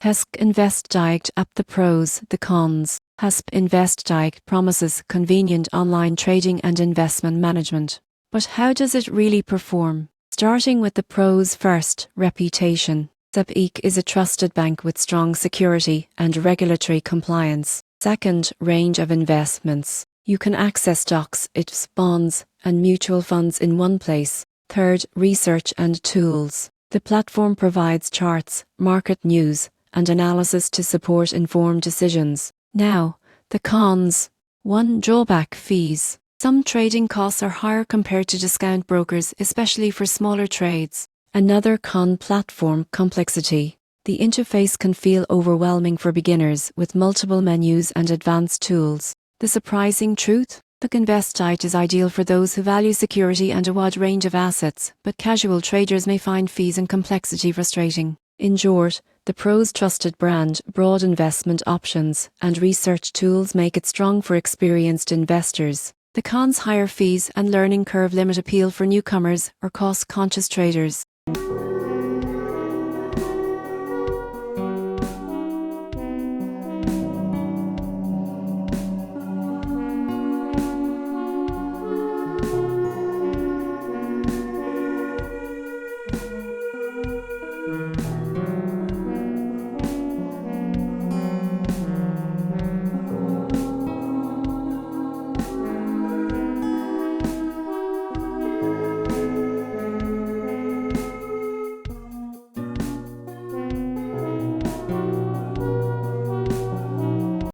HSBC InvestDirect app. The pros, the cons. HSBC InvestDirect promises convenient online trading and investment management. But how does it really perform? Starting with the pros first, reputation. HSBC is a trusted bank with strong security and regulatory compliance. Second, range of investments. You can access stocks, ETFs, bonds, and mutual funds in one place. Third, research and tools. The platform provides charts, market news, and analysis to support informed decisions. Now, the cons. 1. Drawback: fees. Some trading costs are higher compared to discount brokers, especially for smaller trades. Another con: platform complexity. The interface can feel overwhelming for beginners with multiple menus and advanced tools. The surprising truth? The InvestDirect is ideal for those who value security and a wide range of assets, but casual traders may find fees and complexity frustrating. In short, the pros: trusted brand, broad investment options, and research tools make it strong for experienced investors. The cons: higher fees and learning curve limit appeal for newcomers or cost-conscious traders.